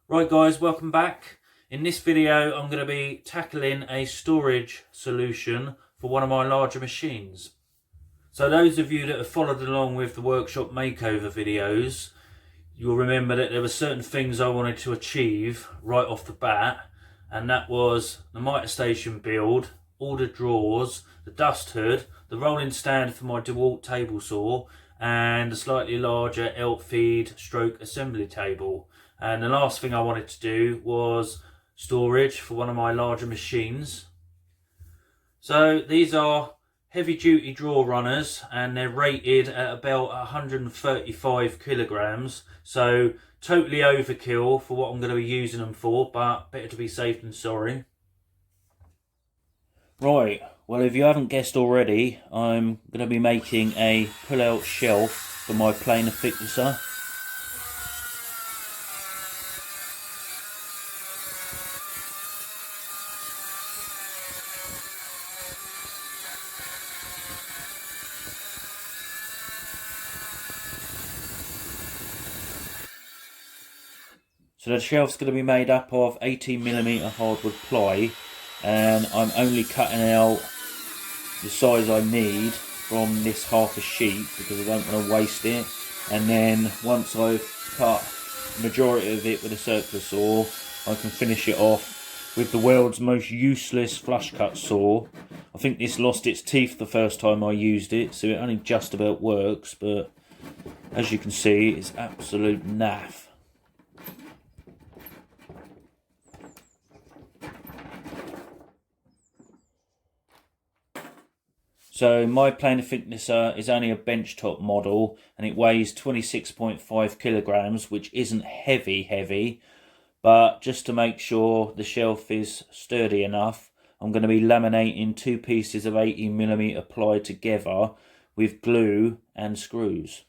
Right guys, welcome back. In this video I'm going to be tackling a storage solution for one of my larger machines. So those of you that have followed along with the workshop makeover videos, you'll remember that there were certain things I wanted to achieve right off the bat, and that was the mitre station build, all the drawers, the dust hood, the rolling stand for my DeWalt table saw, and a slightly larger elk feed stroke assembly table. And the last thing I wanted to do was storage for one of my larger machines. So these are heavy duty drawer runners and they're rated at about 135 kilograms. So totally overkill for what I'm going to be using them for, but better to be safe than sorry. Right, well if you haven't guessed already, I'm going to be making a pull-out shelf for my planer thicknesser. So the shelf's going to be made up of 18mm hardwood ply, and I'm only cutting out the size I need from this half a sheet because I don't want to waste it. And then once I've cut the majority of it with a circular saw, I can finish it off with the world's most useless flush cut saw. I think this lost its teeth the first time I used it, so it only just about works, but as you can see, it's absolute naff. So my planer thicknesser is only a benchtop model and it weighs 26.5 kilograms, which isn't heavy, but just to make sure the shelf is sturdy enough, I'm going to be laminating two pieces of 18mm ply together with glue and screws.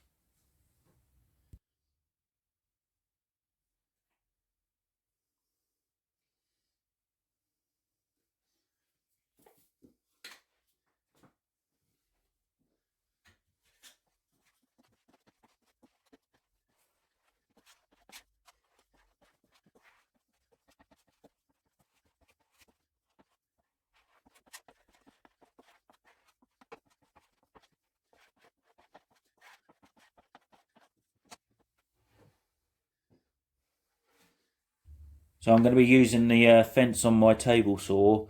So I'm going to be using the fence on my table saw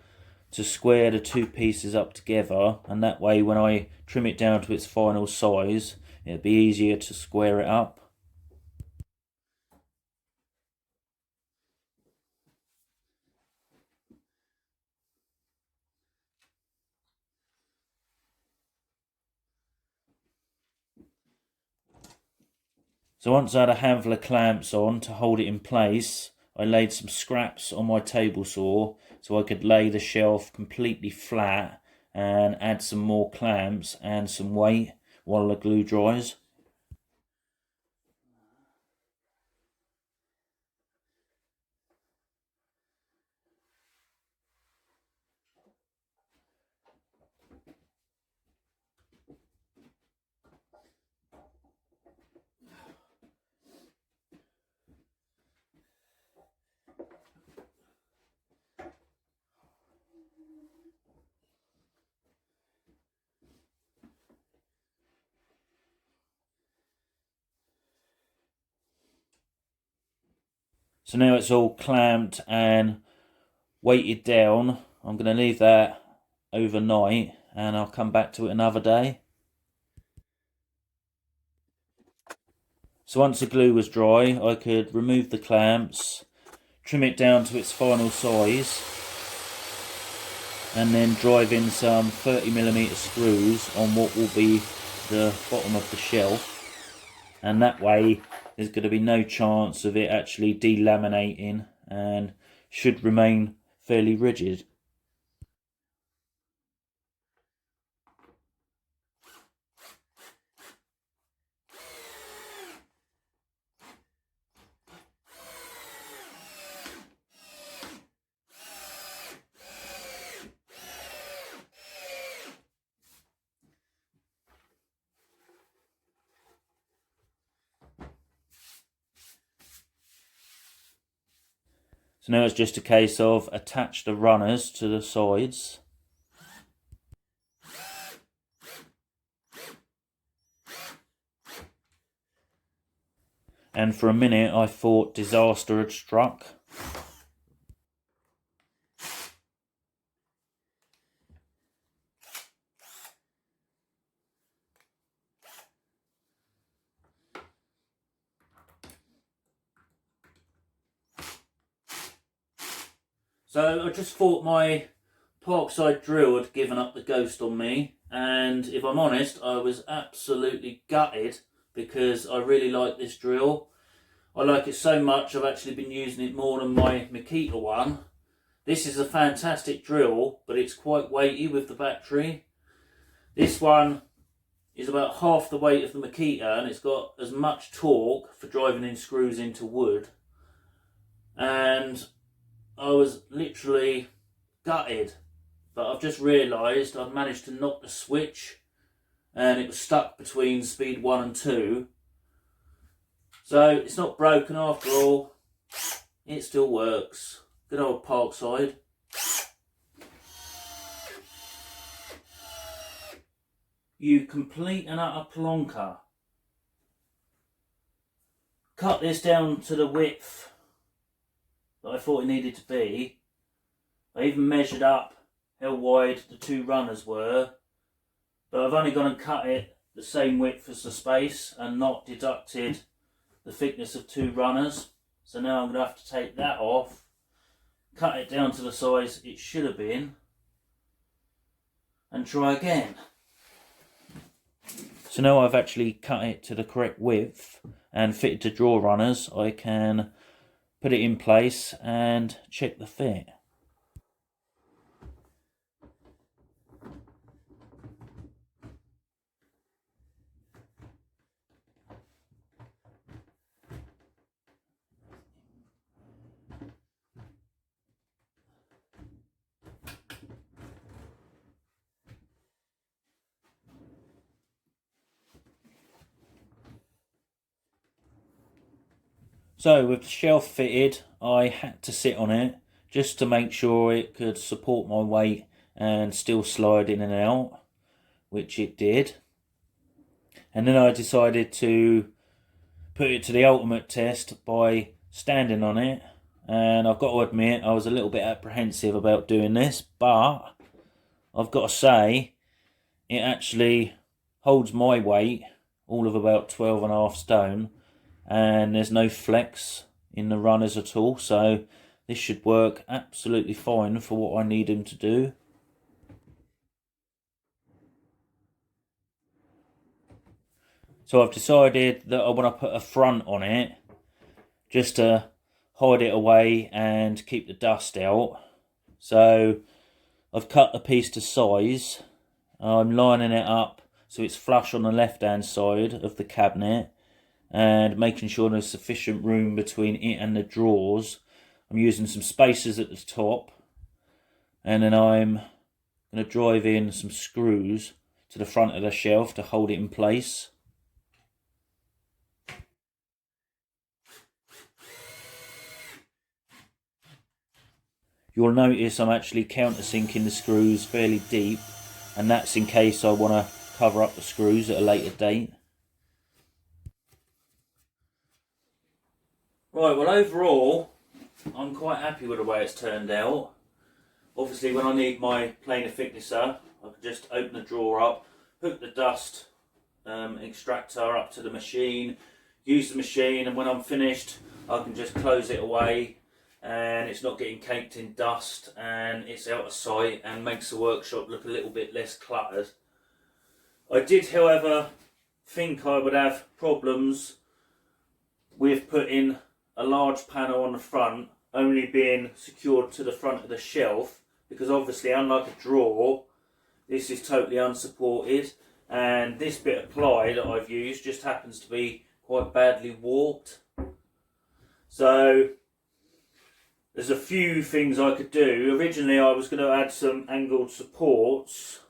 to square the two pieces up together, and that way when I trim it down to its final size, it'll be easier to square it up. So once I had a handful of clamps on to hold it in place, I laid some scraps on my table saw so I could lay the shelf completely flat and add some more clamps and some weight while the glue dries. So now it's all clamped and weighted down. I'm going to leave that overnight and I'll come back to it another day. So once the glue was dry, I could remove the clamps, trim it down to its final size, and then drive in some 30mm screws on what will be the bottom of the shelf. And that way there's going to be no chance of it actually delaminating and should remain fairly rigid. So now it's just a case of attach the runners to the sides. And for a minute I thought disaster had struck. So I just thought my parkside drill had given up the ghost on me, and if I'm honest, I was absolutely gutted because I really like this drill. I like it so much I've actually been using it more than my Makita one. This is a fantastic drill, but it's quite weighty with the battery. This one is about half the weight of the Makita, and it's got as much torque for driving in screws into wood. And I was literally gutted, but I've just realised I've managed to knock the switch and it was stuck between speed 1 and 2. So it's not broken after all, it still works. Good old Parkside. You complete and utter plonker. Cut this down to the width that I thought it needed to be. I even measured up how wide the 2 runners were, but I've only gone and cut it the same width as the space and not deducted the thickness of 2 runners. So now I'm going to have to take that off, cut it down to the size it should have been, and try again. So now I've actually cut it to the correct width and fitted the draw runners, I can put it in place and check the fit. So with the shelf fitted, I had to sit on it just to make sure it could support my weight and still slide in and out, which it did. And then I decided to put it to the ultimate test by standing on it, and I've got to admit I was a little bit apprehensive about doing this, but I've got to say it actually holds my weight, all of about 12.5 stone, and there's no flex in the runners at all, so this should work absolutely fine for what I need them to do. So I've decided that I want to put a front on it just to hide it away and keep the dust out. So I've cut the piece to size. I'm lining it up so it's flush on the left hand side of the cabinet and making sure there's sufficient room between it and the drawers. I'm using some spacers at the top, and then I'm going to drive in some screws to the front of the shelf to hold it in place. You'll notice I'm actually countersinking the screws fairly deep, and that's in case I want to cover up the screws at a later date. Right, well overall, I'm quite happy with the way it's turned out. Obviously when I need my planer thicknesser, I can just open the drawer up, hook the dust extractor up to the machine, use the machine, and when I'm finished I can just close it away and it's not getting caked in dust and it's out of sight and makes the workshop look a little bit less cluttered. I did, however, think I would have problems with putting a large panel on the front only being secured to the front of the shelf, because obviously unlike a drawer this is totally unsupported, and this bit of ply that I've used just happens to be quite badly warped. So there's a few things I could do. Originally I was going to add some angled supports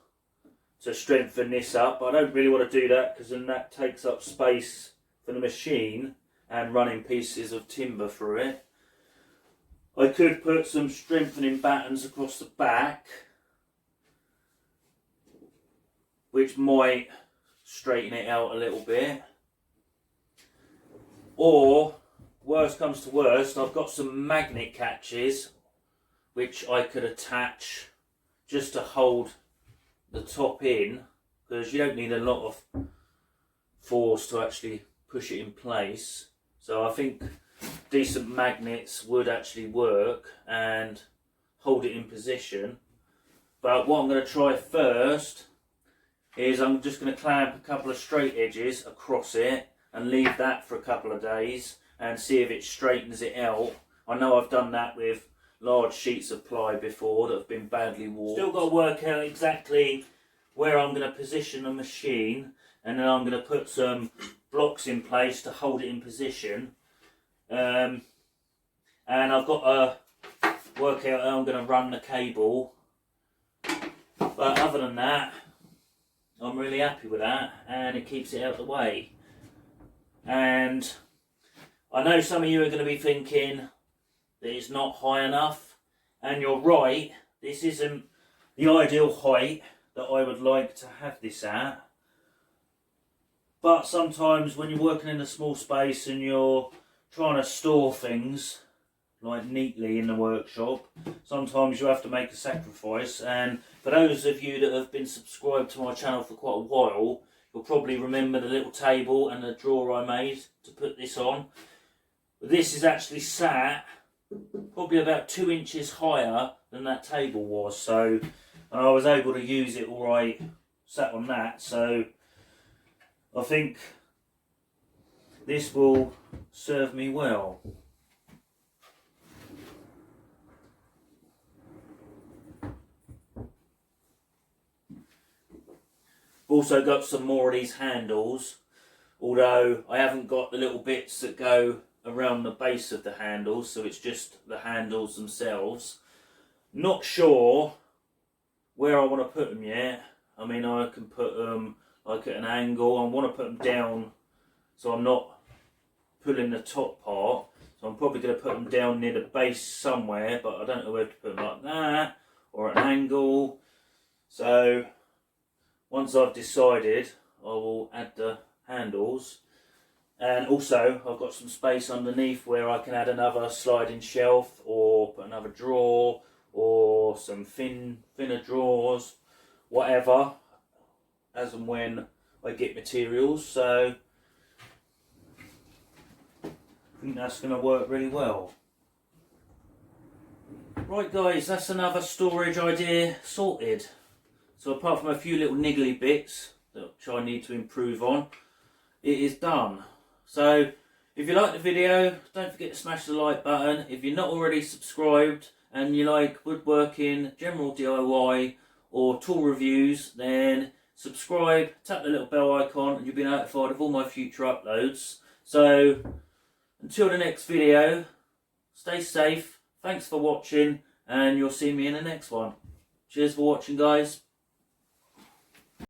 to strengthen this up, but I don't really want to do that because then that takes up space for the machine and running pieces of timber through it. I could put some strengthening battens across the back, which might straighten it out a little bit. Or, worst comes to worst, I've got some magnet catches which I could attach just to hold the top in, because you don't need a lot of force to actually push it in place. So I think decent magnets would actually work and hold it in position. But what I'm going to try first is I'm just going to clamp a couple of straight edges across it and leave that for a couple of days and see if it straightens it out. I know I've done that with large sheets of ply before that have been badly warped. Still got to work out exactly where I'm going to position the machine, and then I'm going to put some blocks in place to hold it in position. And I've got to work out how I'm going to run the cable. But other than that, I'm really happy with that, and it keeps it out of the way. And I know some of you are going to be thinking that it's not high enough, and you're right, this isn't the ideal height that I would like to have this at. But sometimes when you're working in a small space and you're trying to store things like neatly in the workshop, sometimes you have to make a sacrifice. And for those of you that have been subscribed to my channel for quite a while, you'll probably remember the little table and the drawer I made to put this on. But this is actually sat probably about 2 inches higher than that table was, so I was able to use it all right sat on that. So I think this will serve me well. I've also got some more of these handles, although I haven't got the little bits that go around the base of the handles, so it's just the handles themselves. Not sure where I want to put them yet. I mean, I can put them like at an angle. I want to put them down so I'm not pulling the top part. So I'm probably going to put them down near the base somewhere, but I don't know where to put them, like that or at an angle. So once I've decided, I will add the handles. And also I've got some space underneath where I can add another sliding shelf or put another drawer or some thinner drawers, whatever, as and when I get materials. So I think that's going to work really well. Right guys, that's another storage idea sorted. So apart from a few little niggly bits which I need to improve on, it is done. So if you like the video, don't forget to smash the like button. If you're not already subscribed and you like woodworking, general DIY or tool reviews, then subscribe, tap the little bell icon and you'll be notified of all my future uploads. So until the next video, stay safe, thanks for watching, and you'll see me in the next one. Cheers for watching guys.